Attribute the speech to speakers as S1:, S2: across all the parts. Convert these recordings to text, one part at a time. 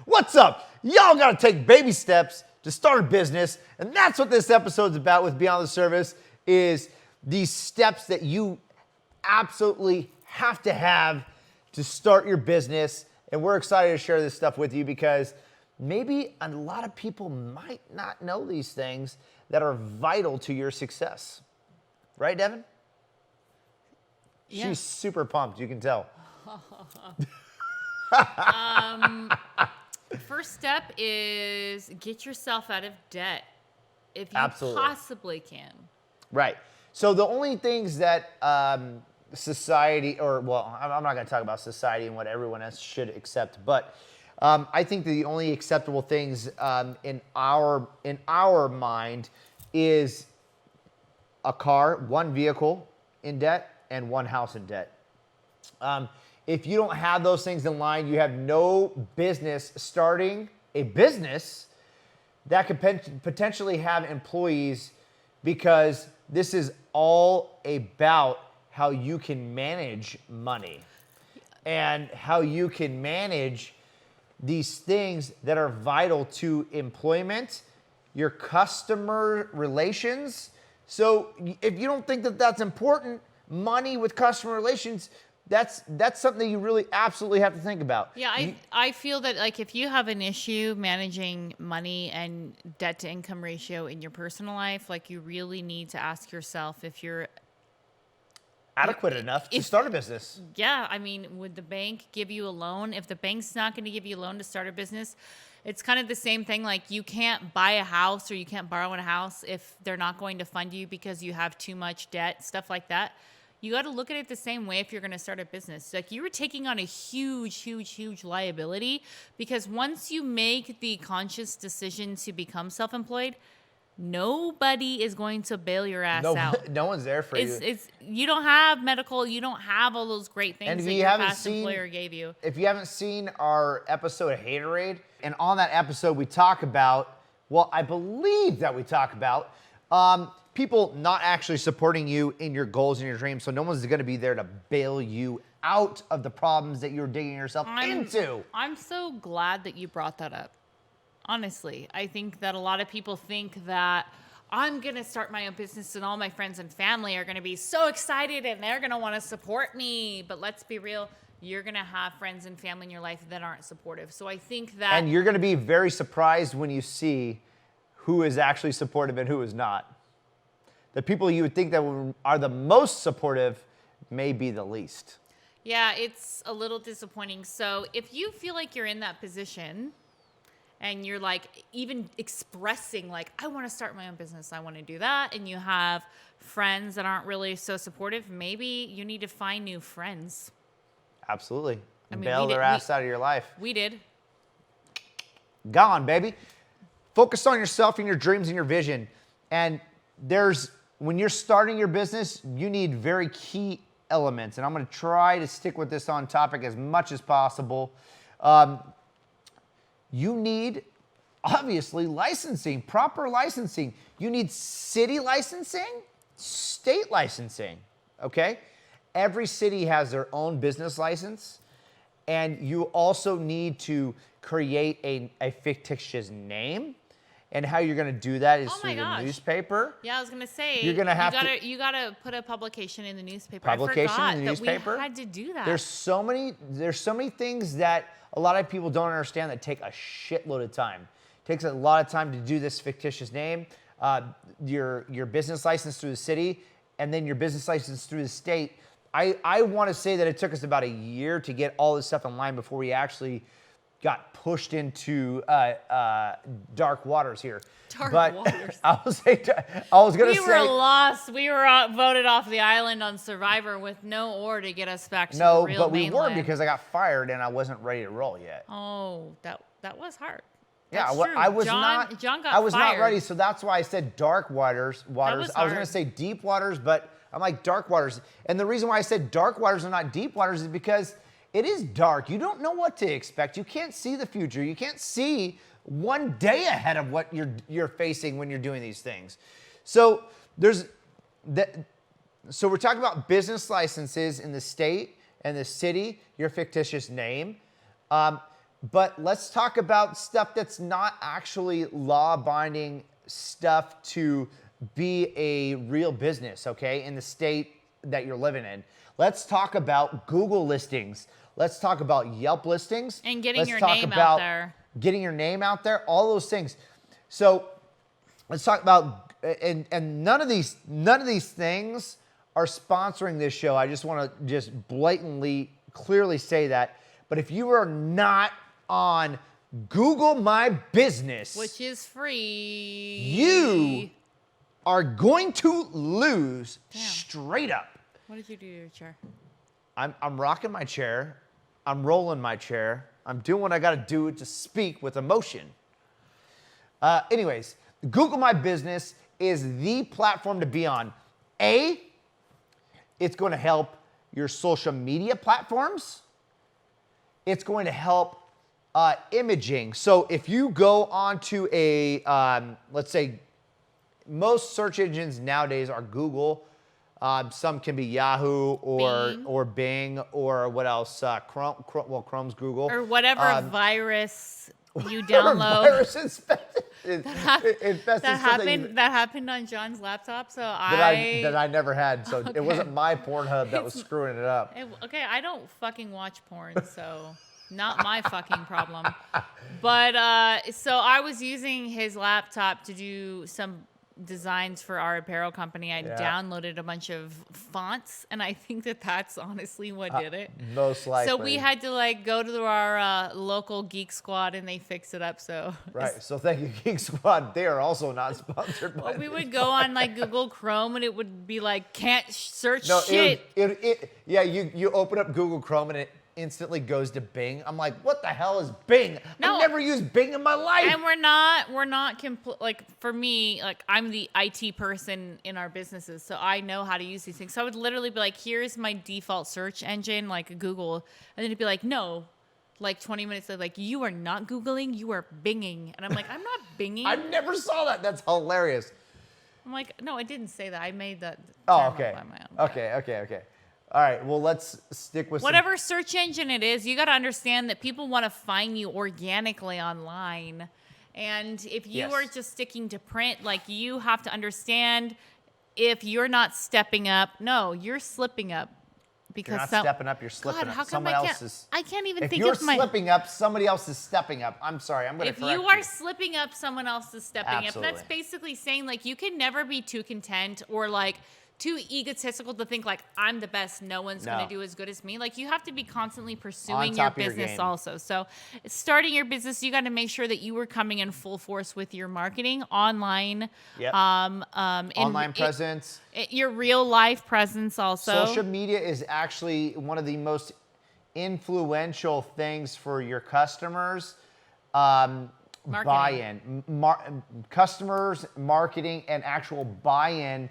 S1: What's up? Y'all got to take baby steps to start a business, and that's what this episode's about with Beyond the Service, is these steps that you absolutely have to start your business. And we're excited to share this stuff with you because maybe a lot of people might not know these things that are vital to your success. Right, Devyn?
S2: Yeah.
S1: She's super pumped, you can tell.
S2: First step is get yourself out of debt if you
S1: Absolutely.
S2: possibly can.
S1: Right. So the only things that society, I'm not going to talk about society and what everyone else should accept, but I think the only acceptable things in our mind is a car, one vehicle in debt, and one house in debt. If you don't have those things in line, you have no business starting a business that could potentially have employees, because this is all about how you can manage money and how you can manage these things that are vital to employment, your customer relations. So if you don't think that that's important, money with customer relations, that's something you really absolutely have to think about.
S2: Yeah, I feel that like if you have an issue managing money and debt to income ratio in your personal life, like you really need to ask yourself if you're
S1: adequate enough to start a business.
S2: Yeah, I mean, would the bank give you a loan? If the bank's not going to give you a loan to start a business, it's kind of the same thing. Like you can't buy a house or you can't borrow a house if they're not going to fund you because you have too much debt, stuff like that. You got to look at it the same way if you're going to start a business. Like you were taking on a huge liability, because once you make the conscious decision to become self-employed, nobody is going to bail your ass out.
S1: No one's there for you.
S2: You don't have medical, you don't have all those great things that your past employer gave you.
S1: If you haven't seen our episode of Haterade, and on that episode we talk about, I believe that we talk about people not actually supporting you in your goals and your dreams. So no one's going to be there to bail you out of the problems that you're digging yourself into.
S2: I'm so glad that you brought that up. Honestly, I think that a lot of people think that I'm going to start my own business and all my friends and family are going to be so excited and they're going to want to support me. But let's be real, you're going to have friends and family in your life that aren't supportive. So I think that...
S1: And you're going to be very surprised when you see who is actually supportive and who is not. The people you would think that are the most supportive may be the least.
S2: Yeah, it's a little disappointing. So if you feel like you're in that position and you're like even expressing like, I want to start my own business, I want to do that, and you have friends that aren't really so supportive, maybe you need to find new friends.
S1: Absolutely.
S2: I mean,
S1: bail their ass out of your life.
S2: We did.
S1: Gone, baby. Focus on yourself and your dreams and your vision. And when you're starting your business, you need very key elements. And I'm going to try to stick with this on topic as much as possible. You need, obviously, licensing, proper licensing. You need city licensing, state licensing, okay? Every city has their own business license. And you also need to create a fictitious name. And how you're going to do that is through the newspaper.
S2: Yeah, I was going to say,
S1: you
S2: gotta put a publication in the newspaper.
S1: Publication
S2: I forgot
S1: in the newspaper.
S2: That we had to do that.
S1: There's so many things that a lot of people don't understand that take a shitload of time. It takes a lot of time to do this fictitious name, your business license through the city, and then your business license through the state. I want to say that it took us about a year to get all this stuff in line before we actually got pushed into dark waters here.
S2: Waters.
S1: I was going to say...
S2: We were lost. We were voted off the island on Survivor with no oar to get us back to the real mainland.
S1: No, but we were, because I got fired and I wasn't ready to roll yet.
S2: Oh, that was hard.
S1: Yeah,
S2: true.
S1: I was
S2: John got
S1: I was
S2: fired.
S1: not ready, so that's why I said dark waters. I was going to say deep waters, but I'm like dark waters. And the reason why I said dark waters and not deep waters is because it is dark. You don't know what to expect. You can't see the future. You can't see one day ahead of what you're facing when you're doing these things. So so we're talking about business licenses in the state and the city, your fictitious name. But let's talk about stuff that's not actually law-binding stuff to be a real business, okay, in the state that you're living in. Let's talk about Google listings. Let's talk about Yelp listings.
S2: And getting
S1: Let's
S2: your
S1: talk
S2: name
S1: about
S2: out there.
S1: Getting your name out there, all those things. So let's talk about, and none of these things are sponsoring this show. I just want to just blatantly, clearly say that. But if you are not on Google My Business,
S2: Which is free.
S1: you are going to lose
S2: Damn.
S1: straight up.
S2: What did you do to your chair?
S1: I'm rocking my chair. I'm rolling my chair. I'm doing what I got to do to speak with emotion. Anyways, Google My Business is the platform to be on. It's going to help your social media platforms. It's going to help imaging. So if you go onto a, let's say, most search engines nowadays are Google. Some can be Yahoo or Bing or what else? Chrome, well, Chrome's Google.
S2: Or whatever virus you download.
S1: Virus infested
S2: That happened on John's laptop. So
S1: that I never had. So it wasn't my Pornhub that was screwing it up.
S2: Okay, I don't fucking watch porn, so not my fucking problem. But so I was using his laptop to do some designs for our apparel company. I downloaded a bunch of fonts, and I think that's honestly what did it.
S1: Most likely.
S2: So we had to like go to our local Geek Squad, and they fixed it up. So
S1: right. So thank you, Geek Squad. They are also not sponsored by.
S2: well, we would go on like Google Chrome, and it would be like can't search
S1: No,
S2: shit.
S1: Yeah, you open up Google Chrome and it instantly goes to Bing. I'm like, what the hell is Bing?
S2: No.
S1: I've never used Bing in my life.
S2: And we're not like for me, like I'm the IT person in our businesses, so I know how to use these things. So I would literally be like, here's my default search engine, like Google, and then it'd be like, no, like 20 minutes later, like you are not Googling, you are Binging, and I'm like, I'm not Binging.
S1: I never saw that. That's hilarious.
S2: I'm like, no, I didn't say that. I made that.
S1: Oh,
S2: term up
S1: okay.
S2: by my own.
S1: Okay. All right. Well, let's stick with
S2: Whatever search engine it is, you got to understand that people want to find you organically online. And if you
S1: Yes.
S2: are just sticking to print, like you have to understand if you're not stepping up, no, you're slipping up. Because
S1: You're not stepping up. You're slipping
S2: God,
S1: up.
S2: how come
S1: Someone
S2: I
S1: else
S2: can't?
S1: is.
S2: I can't even
S1: If
S2: think
S1: you're
S2: of my.
S1: slipping up, somebody else is stepping up. I'm sorry. I'm going to
S2: If
S1: correct
S2: you are slipping up, someone else is stepping up.
S1: Absolutely.
S2: That's basically saying like you can never be too content or like too egotistical to think like I'm the best. No one's going
S1: No.
S2: to do as good as me. Like you have to be constantly
S1: On
S2: pursuing your
S1: top of your
S2: business
S1: game.
S2: also. So starting your business, you got to make sure that you were coming in full force with your marketing online.
S1: Yep. Online presence.
S2: Your real life presence also.
S1: Social media is actually one of the most influential things for your customers. Buy-in, customers, marketing, and actual buy-in.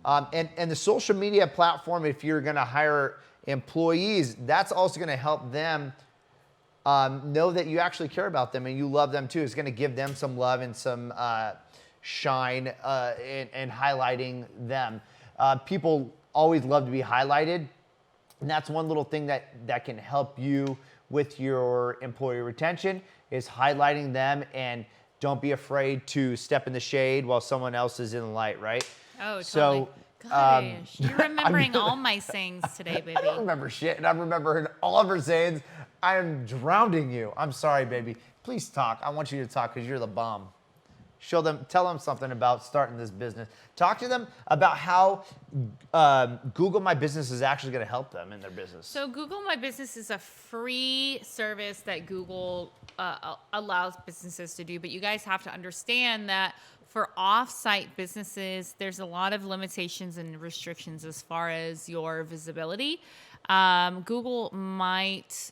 S1: And the social media platform, if you're going to hire employees, that's also going to help them know that you actually care about them and you love them too. It's going to give them some love and some shine and highlighting them. People always love to be highlighted. And that's one little thing that can help you with your employee retention is highlighting them, and don't be afraid to step in the shade while someone else is in the light, right?
S2: Oh, totally.
S1: So,
S2: Gosh, you're remembering all my sayings today, baby.
S1: I don't remember shit, and I'm remembering all of her sayings. I am drowning you. I'm sorry, baby. Please talk. I want you to talk because you're the bomb. Tell them something about starting this business. Talk to them about how Google My Business is actually going to help them in their business.
S2: So Google My Business is a free service that Google allows businesses to do, but you guys have to understand that for off-site businesses, there's a lot of limitations and restrictions as far as your visibility. Google might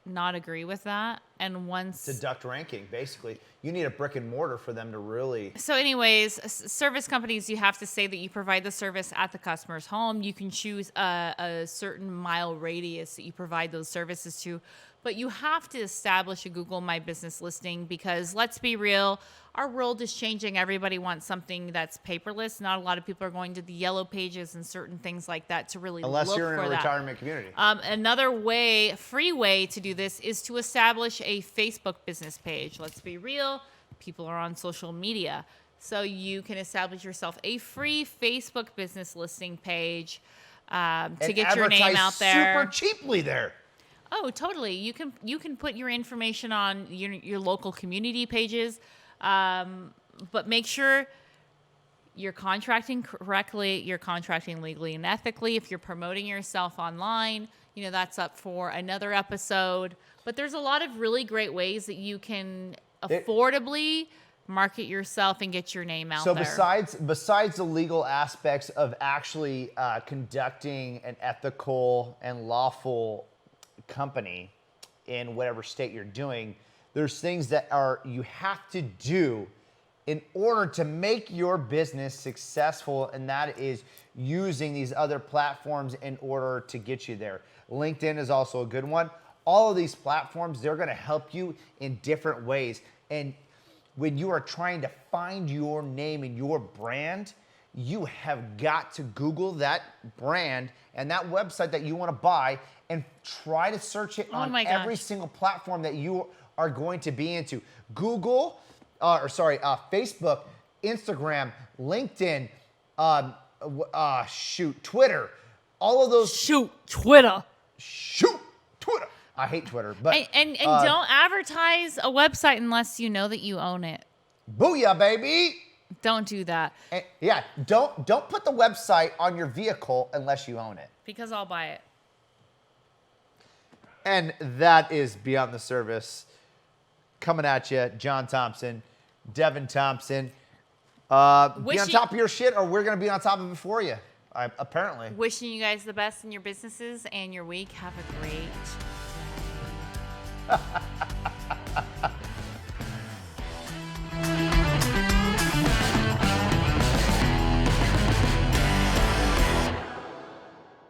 S2: not agree with that, and once
S1: Deduct ranking, basically. You need a brick and mortar for them to really.
S2: So anyways, service companies, you have to say that you provide the service at the customer's home. You can choose a certain mile radius that you provide those services to. but you have to establish a Google My Business listing because let's be real, our world is changing. Everybody wants something that's paperless. Not a lot of people are going to the yellow pages and certain things like that to really
S1: Unless
S2: look
S1: you're in
S2: for
S1: a
S2: that.
S1: retirement community.
S2: Another way, free way to do this is to establish a Facebook business page. Let's be real, people are on social media. So you can establish yourself a free Facebook business listing page to get your name out there.
S1: Super cheaply there.
S2: Oh, totally. You can put your information on your local community pages, but make sure you're contracting correctly, you're contracting legally and ethically. If you're promoting yourself online, that's up for another episode. But there's a lot of really great ways that you can affordably market yourself and get your name out there.
S1: So besides the legal aspects of actually conducting an ethical and lawful company in whatever state you're doing, there's things that you have to do in order to make your business successful, and that is using these other platforms in order to get you there. LinkedIn is also a good one. All of these platforms, they're going to help you in different ways. And when you are trying to find your name and your brand, you have got to Google that brand and that website that you want to buy and try to search it on every single platform that you are going to be into. Facebook, Instagram, LinkedIn, Twitter, all of those.
S2: Twitter.
S1: Twitter. I hate Twitter, but
S2: and don't advertise a website unless you know that you own it.
S1: Booyah, baby!
S2: Don't do that.
S1: And, don't put the website on your vehicle unless you own it.
S2: Because I'll buy it.
S1: And that is Beyond the Service. Coming at you, John Thompson, Devynn Thompson. Be on top of your shit, or we're going to be on top of it for you, apparently.
S2: Wishing you guys the best in your businesses and your week. Have a great day.